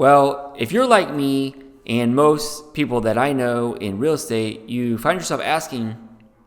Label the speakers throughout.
Speaker 1: Well, if you're like me and most people that I know in real estate, you find yourself asking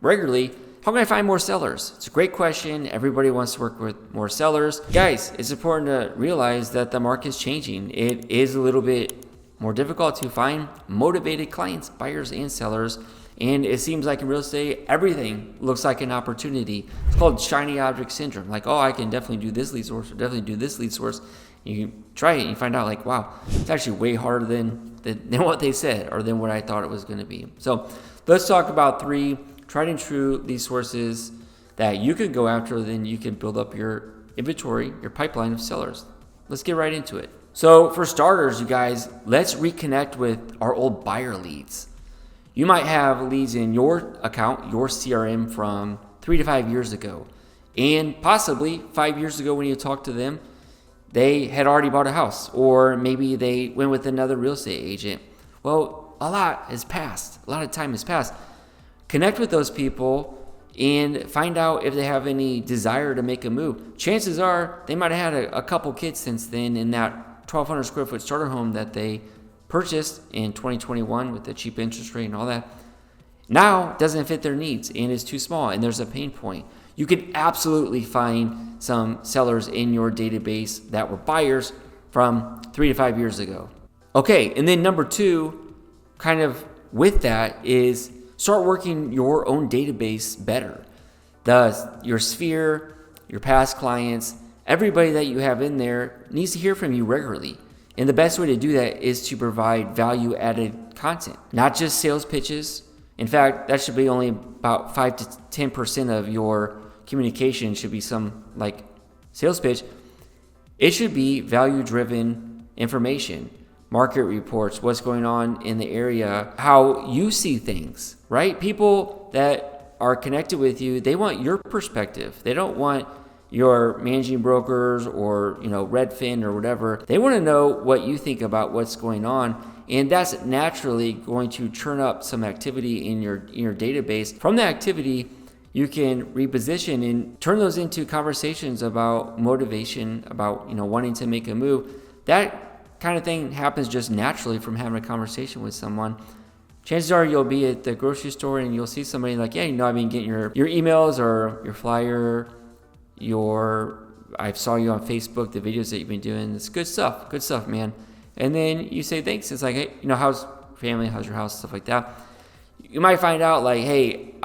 Speaker 1: regularly, how can I find more sellers? It's a great question. Everybody wants to work with more sellers. Guys, it's important to realize that the market's changing. It is a little bit more difficult to find motivated clients, buyers and sellers. And it seems like in real estate, everything looks like an opportunity. It's called shiny object syndrome. Like, oh, I can definitely do this lead source or definitely do this lead source. You try it and you find out like, wow, it's actually way harder than what they said or than what I thought it was going to be. So let's talk about 3 tried and true lead sources that you can go after, then you can build up your inventory, your pipeline of sellers. Let's get right into it. So for starters, you guys, let's reconnect with our old buyer leads. You might have leads in your account, your CRM from 3 to 5 years ago. And possibly 5 years ago when you talked to them, they had already bought a house, or maybe they went with another real estate agent. Well, a lot has passed. A lot of time has passed. Connect with those people and find out if they have any desire to make a move. Chances are they might have had a couple kids since then in that 1,200 square foot starter home that they purchased in 2021 with the cheap interest rate and all that. Now it doesn't fit their needs and is too small and there's a pain point. You could absolutely find some sellers in your database that were buyers from 3 to 5 years ago. Okay, and then number 2, kind of with that, is start working your own database better. Your sphere, your past clients, everybody that you have in there needs to hear from you regularly. And the best way to do that is to provide value-added content, not just sales pitches. In fact, that should be only about 5 to 10% of your communication should be some like sales pitch. It should be value-driven information, market reports, what's going on in the area, how you see things, right? People that are connected with you, they want your perspective. They don't want your managing brokers or, Redfin or whatever. They want to know what you think about what's going on. And that's naturally going to churn up some activity in your database. From the activity, you can reposition and turn those into conversations about motivation, about, wanting to make a move. That kind of thing happens just naturally from having a conversation with someone. Chances are you'll be at the grocery store and you'll see somebody like, yeah, I've been getting your emails or your flyer, I saw you on Facebook, the videos that you've been doing. It's good stuff, man. And then you say thanks. It's like, hey, how's family, how's your house, stuff like that. You might find out like, hey,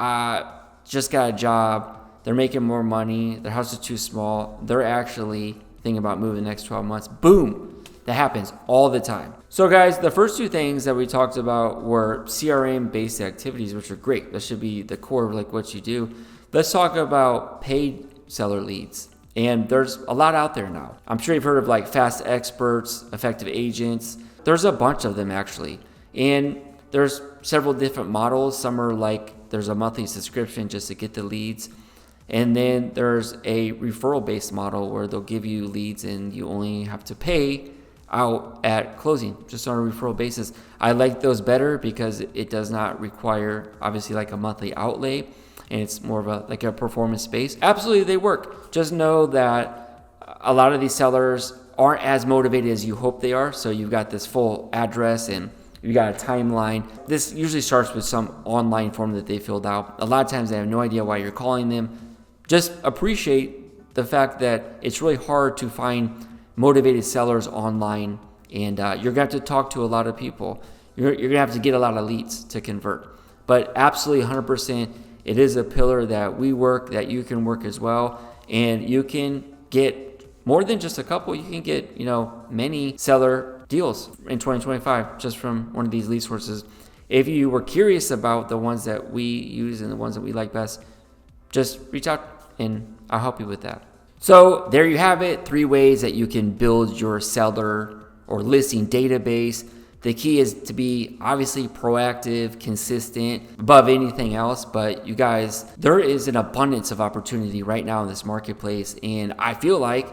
Speaker 1: just got a job. They're making more money. Their house is too small. They're actually thinking about moving the next 12 months. Boom. That happens all the time. So guys, the first 2 things that we talked about were CRM-based activities, which are great. That should be the core of like what you do. Let's talk about paid seller leads. And there's a lot out there now. I'm sure you've heard of like fast experts, effective agents. There's a bunch of them actually. And there's several different models. Some are like there's a monthly subscription just to get the leads. And then there's a referral-based model where they'll give you leads and you only have to pay out at closing, just on a referral basis. I like those better because it does not require obviously like a monthly outlay. And it's more of a performance space. Absolutely, they work. Just know that a lot of these sellers aren't as motivated as you hope they are. So you've got this full address and you got a timeline. This usually starts with some online form that they filled out. A lot of times they have no idea why you're calling them. Just appreciate the fact that it's really hard to find motivated sellers online, and you're gonna have to talk to a lot of people. You're gonna have to get a lot of leads to convert. But absolutely 100%. It is a pillar that we work, that you can work as well. And you can get more than just a couple. You can get, many seller deals in 2025 just from one of these lead sources. If you were curious about the ones that we use and the ones that we like best, just reach out and I'll help you with that. So there you have it. 3 ways that you can build your seller or listing database. The key is to be obviously proactive, consistent, above anything else. But you guys, there is an abundance of opportunity right now in this marketplace. And I feel like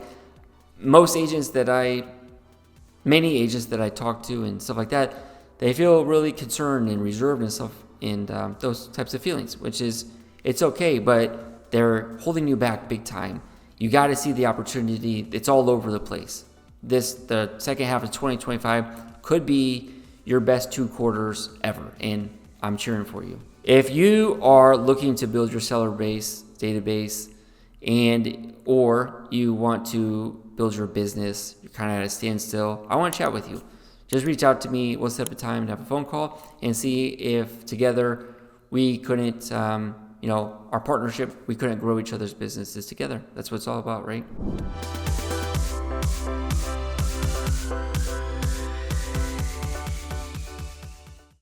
Speaker 1: many agents that I talk to and stuff like that, they feel really concerned and reserved and stuff, and those types of feelings, which is, it's okay, but they're holding you back big time. You got to see the opportunity. It's all over the place. the second half of 2025 could be your best 2 quarters ever, and I'm cheering for you. If you are looking to build your seller base, database, or you want to build your business, you're kind of at a standstill, I want to chat with you. Just reach out to me. We'll set up a time to have a phone call and see if together we couldn't, our partnership, we couldn't grow each other's businesses together. That's what it's all about, right?